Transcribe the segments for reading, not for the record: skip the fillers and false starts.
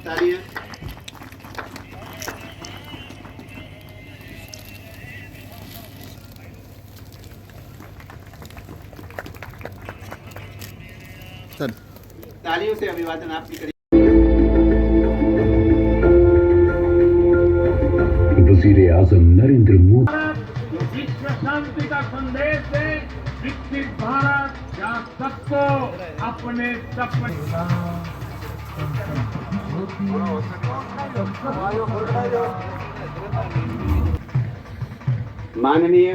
तालियों से अभिवादन आपकी करें। वज़ीर आज़म नरेंद्र मोदी विश्व शांति का संदेश दे, विकसित भारत जहाँ सबको अपने सपने माननीय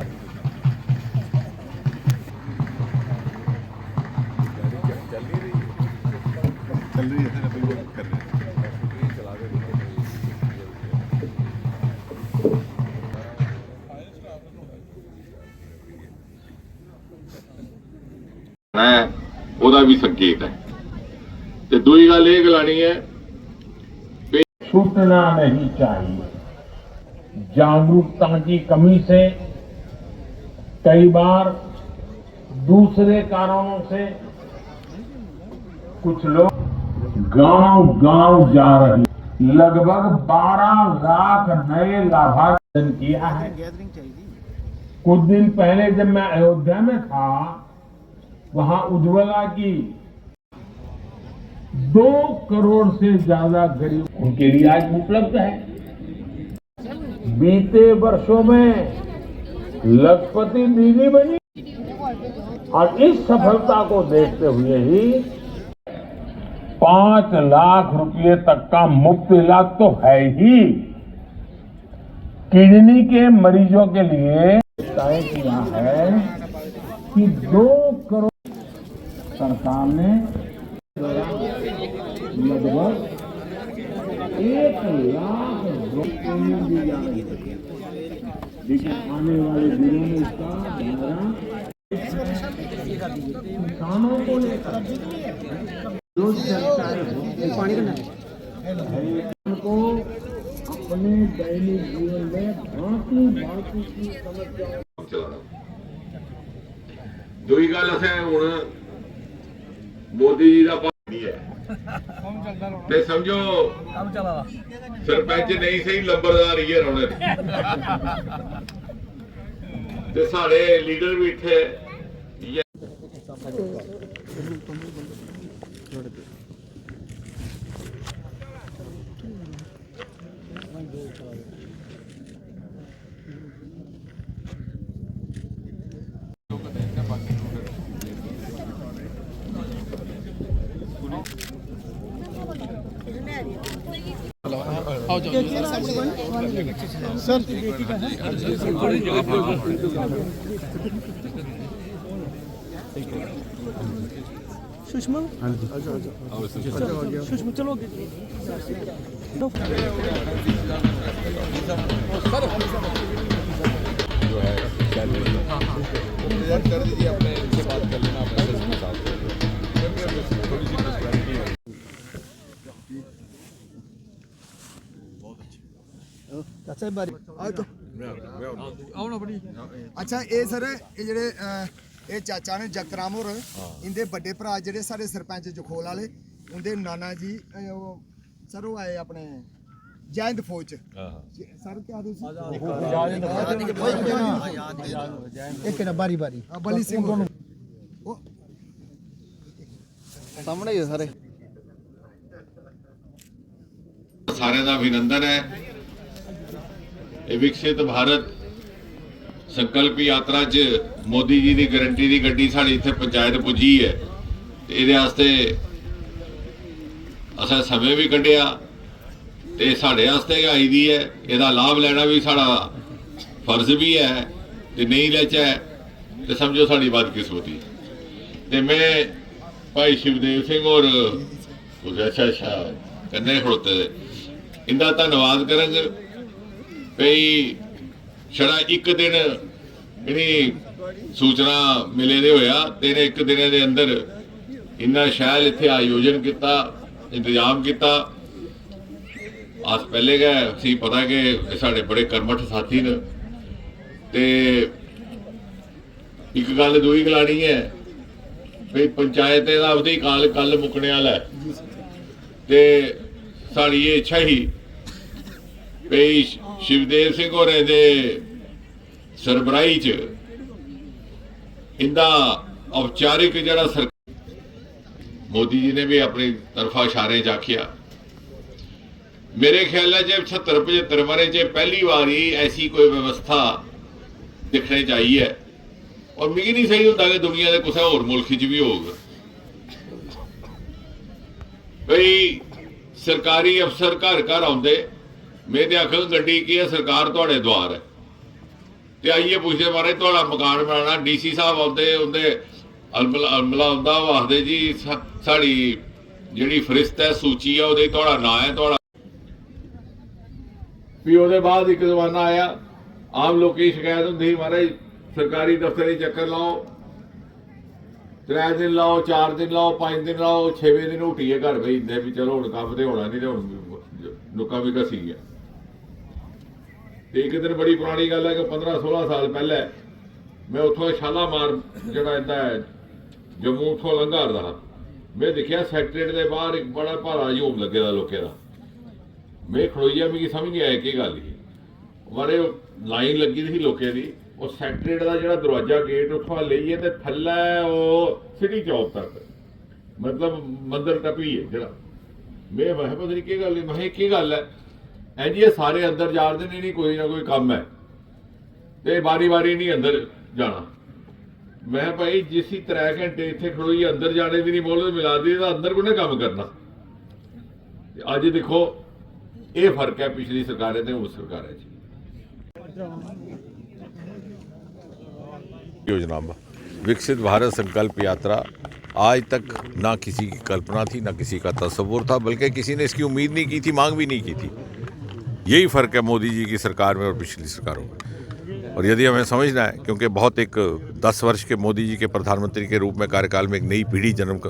ਉਹਦਾ ਵੀ ਸੰਕੇਤ ਹੈ ਤੇ ਦੂਜੀ ਗੱਲ ਇਹ ਗਲਾਣੀ ਹੈ छूटना नहीं चाहिए। जागरूकता की कमी से कई बार दूसरे कारणों से कुछ लोग गांव-गांव जा रहे, लगभग 12 लाख नए लाभार्थी किया है। कुछ दिन पहले जब मैं अयोध्या में था, वहां उज्ज्वला की 2 करोड़ से ज्यादा गरीब उनके लिए आज उपलब्ध है। बीते वर्षों में लखपति दीदी बनी और इस सफलता को देखते हुए ही 5 लाख रुपए तक का मुफ्त इलाज तो है ही। किडनी के मरीजों के लिए तय किया है कि 2 करोड़ सरकार ने लगभग 1 लाख पेमेंट दी जा रही है, लेकिन आने वाले दिनों में इसका किसानों को लेकर जो को अपने दैनिक जीवन में भांति भांति की समस्याओं ਦੂਜੀ ਗੱਲ ਅਸੀਂ ਹੁਣ ਮੋਦੀ ਜੀ ਦਾ ਪਾਣੀ ਹੈ ਤੇ ਸਮਝੋ ਸਰਪੰਚ ਨਹੀਂ ਸਹੀ ਲੰਬਰਦਾਰ ਹੀ ਰੌਣੇ ਤੇ ਸਾਡੇ ਲੀਡਰ ਵੀ ਇੱਥੇ सर सुषमा सुषमा चलो कर दीजिए अपने इनसे बात कर लेना अपने साथ थोड़ी सी अच्छा बारी अच्छा ये सर ये जेडे ये चाचा ने जगतराम होर इंदे बड़े भरा जेडे साढ़े सरपंच जखोल वाले उनके नाना जी सर वो आए अपने जैंद फौज सर क्या एक बारी बारी बली सिंह सामने ही सारे सारे का अभिनंदन है। विकसित भारत संकल्प यात्रा च मोदी जी की गारंटी की गड्डी साड़ी इत्थे पंचायत पुजी है। ये असा समय भी कढ़िया तो साढ़े आई दी है। इसका लाभ लेना भी साड़ा फर्ज भी है तो नहीं लेचा तो समझो साड़ी बदकिस्मती। तो मैं भाई शिवदेव सिंह और अच्छा अच्छा कन्ने खड़ोते इनका धन्यवाद करेंगे भई छड़ा एक दिन इन्हीं सूचना मिले दे होया तेरे एक दिन के अंदर इन्ना शैल इत्थे आयोजन किया इंतजाम किया। अस पहले गए सी पता कि साढ़े बड़े कर्मठ साथी ने ते एक गल दूई गलानी है भई पंचायत का अवधि काल कल मुकने वाला है ते साड़ी ये इच्छा ही भी शिवदेव सिंह होरें दे सरबराही च इंदा औपचारिक जड़ा मोदी जी ने भी अपनी तरफा इशारे च आखिया। मेरे ख्याल है जब 76-75 बारे च पहली बार ही ऐसी कोई व्यवस्था दिखने चाहिए और मिगी नहीं सही होता कि दुनिया के किसी होर मुल्क च भी होगा। भाई सरकारी अफसर घर घर आते, मैं तो आखा गड्डी की है, सरकार थोड़े द्वार है, तो आइए पूछते मारे थोड़ा मकान बनाना। DC साहब आते उन्हें अमला आंदा आखते जी साड़ी जी फरिस्त है सूची है वो थोड़ा ना है थोड़ा भी। वो बाद एक जमाना आया आम लोगों की शिकायत होंगी महाराज सरकारी दफ्तर चक्कर लाओ, 3 दिन लाओ, 4 दिन लाओ, 5 दिन लाओ, 6वें दिन हुटिए घर भेज दें भी चलो हम कम तो होना नहीं तो नुका भी घसी गया। एक दिन बड़ी पुरानी गल है कि 15-16 साल पहले मैं उतों शालामार जरा इदा जम्मू उतों लंघा रहा, मैं देखा सैकटरेट के बाहर एक बड़ा भारा हजूम लगे दा लोगों का। मैं खड़ोइया मिगी समझ नहीं आया कि गल ही मारे लाइन लगी थी लोगों की। और सैकटरेट का जो दरवाजा गेट उतों लेइए तो थल्ले सिटी चौक तक मतलब मंदिर टपी है जरा। मैं पता नहीं की गल, मैं की गल है ऐ जी ये सारे अंदर जा रहे हैं, नहीं कोई ना कोई काम है तो बारी बारी नहीं अंदर जाना। मैं भाई जिस 3 घंटे इतने खड़ोई अंदर जाने की नहीं बोल मिला दी तो अंदर को काम करना। अज देखो ये फर्क है पिछली सरकारें ते उस सरकार योजना विकसित भारत संकल्प यात्रा आज तक ना किसी की कल्पना थी ना किसी का तस्वुर था, बल्कि किसी ने इसकी उम्मीद नहीं की थी, मांग भी नहीं की थी। यही फ़र्क है मोदी जी की सरकार में और पिछली सरकारों में। और यदि हमें समझना है, क्योंकि बहुत एक 10 वर्ष के मोदी जी के प्रधानमंत्री के रूप में कार्यकाल में एक नई पीढ़ी जन्म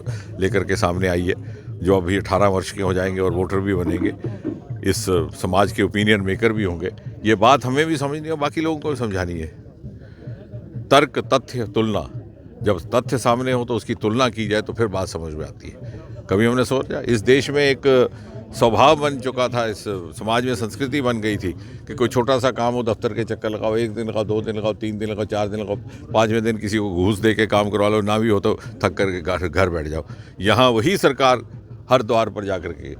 लेकर के सामने आई है, जो अभी 18 वर्ष के हो जाएंगे और वोटर भी बनेंगे, इस समाज के ओपिनियन मेकर भी होंगे। ये बात हमें भी समझनी है और बाकी लोगों को भी समझानी है। तर्क, तथ्य, तुलना, जब तथ्य सामने हो तो उसकी तुलना की जाए तो फिर बात समझ में आती है। कभी हमने सोचा इस देश में एक स्वभाव बन चुका था, इस समाज में संस्कृति बन गई थी कि कोई छोटा सा काम हो दफ्तर के चक्कर लगाओ, 1 दिन लगाओ, 2 दिन लगाओ, 3 दिन लगाओ, 4 दिन लगाओ, 5वें दिन किसी को घूस दे के काम करवा लो, ना भी हो तो थक करके घर बैठ जाओ। यहाँ वही सरकार हर द्वार पर जा कर के,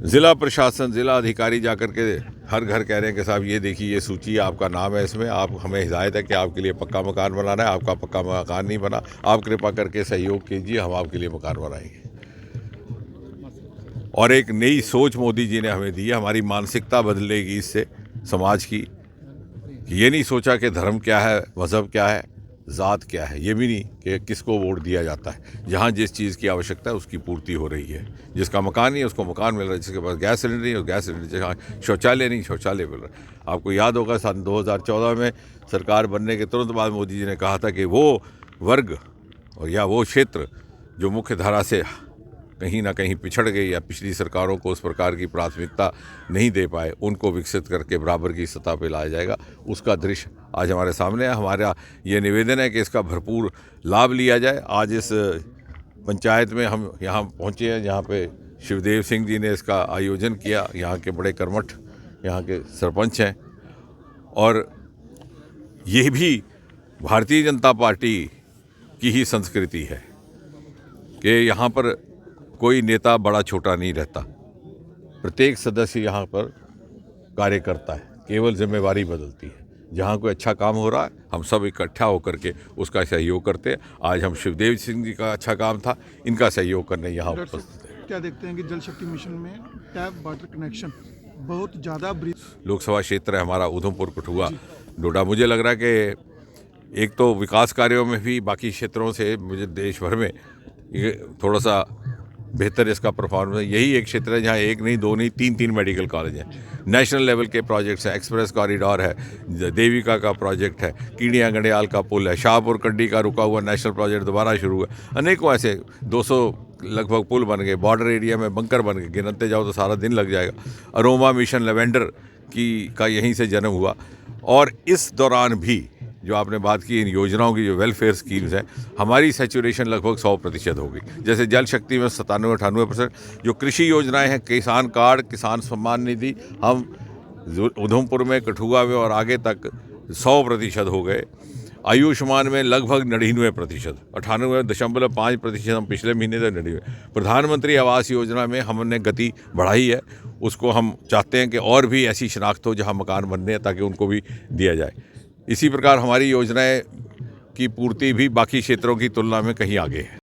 ज़िला प्रशासन, ज़िला अधिकारी जा कर के हर घर कह रहे हैं कि साहब ये देखिए ये सूची आपका नाम है इसमें, आप हमें हिदायत है कि आपके लिए पक्का मकान बनाना है, आपका पक्का मकान नहीं बना, आप कृपा करके सहयोग कीजिए, हम आपके लिए मकान बनाएंगे। और एक नई सोच मोदी जी ने हमें दी है, हमारी मानसिकता बदलेगी इससे समाज की। ये नहीं सोचा कि धर्म क्या है, मज़हब क्या है, ज़ात क्या है, ये भी नहीं कि किसको वोट दिया जाता है। जहाँ जिस चीज़ की आवश्यकता है उसकी पूर्ति हो रही है। जिसका मकान नहीं है उसको मकान मिल रहा है, जिसके पास गैस सिलेंडर नहीं है गैस सिलेंडर, जहाँ शौचालय नहीं शौचालय मिल रहा है। आपको याद होगा सन 2014 में सरकार बनने के तुरंत बाद मोदी जी ने कहा था कि वो वर्ग और या वो क्षेत्र जो मुख्य धारा से कहीं ना कहीं पिछड़ गई या पिछली सरकारों को उस प्रकार की प्राथमिकता नहीं दे पाए, उनको विकसित करके बराबर की सतह पर लाया जाएगा। उसका दृश्य आज हमारे सामने है। हमारा ये निवेदन है कि इसका भरपूर लाभ लिया जाए। आज इस पंचायत में हम यहाँ पहुँचे हैं जहाँ पे शिवदेव सिंह जी ने इसका आयोजन किया। यहाँ के बड़े कर्मठ यहाँ के सरपंच हैं और ये भी भारतीय जनता पार्टी की ही संस्कृति है कि यहाँ पर कोई नेता बड़ा छोटा नहीं रहता, प्रत्येक सदस्य यहाँ पर कार्य करता है, केवल जिम्मेवारी बदलती है। जहाँ कोई अच्छा काम हो रहा है हम सब इकट्ठा होकर के उसका सहयोग करते हैं। आज हम शिवदेव सिंह जी का अच्छा काम था, इनका सहयोग करने यहाँ उपस्थित है। क्या देखते हैं कि जल शक्ति मिशन में टैप वाटर कनेक्शन बहुत ज़्यादा लोकसभा क्षेत्र है हमारा उधमपुर, कठुआ, डोडा। मुझे लग रहा है कि एक तो विकास कार्यों में भी बाकी क्षेत्रों से मुझे देश भर में ये थोड़ा सा बेहतर इसका परफॉर्मेंस है। यही एक क्षेत्र है जहाँ 1 नहीं 2 नहीं 3 मेडिकल कॉलेज हैं, नेशनल लेवल के प्रोजेक्ट्स हैं, एक्सप्रेस कॉरिडोर है, देविका का प्रोजेक्ट है, कीड़िया गंडियाल का पुल है, शाहपुर कंडी का रुका हुआ नेशनल प्रोजेक्ट दोबारा शुरू हुआ। अनेकों ऐसे 200 लगभग पुल बन गए, बॉर्डर एरिया में बंकर बन गए, गिनते जाओ तो सारा दिन लग जाएगा। अरोमा मिशन लेवेंडर का यहीं से जन्म हुआ। और इस दौरान भी जो आपने बात की इन योजनाओं की जो वेलफेयर स्कीम्स हैं, हमारी सैचुरेशन लगभग 100% हो गई। जैसे जल शक्ति में 97-98%, जो कृषि योजनाएं हैं, किसान कार्ड, किसान सम्मान निधि, हम उधमपुर में, कठुआ में और आगे तक 100% हो गए। आयुष्मान में लगभग 99%, 98.5% हम पिछले महीने तक 99। प्रधानमंत्री आवास योजना में हमने गति बढ़ाई है, उसको हम चाहते हैं कि और भी ऐसी शनाख्त हो जहां मकान बनने हैं ताकि उनको भी दिया जाए। इसी प्रकार हमारी योजनाएं की पूर्ति भी बाकी क्षेत्रों की तुलना में कहीं आगे है।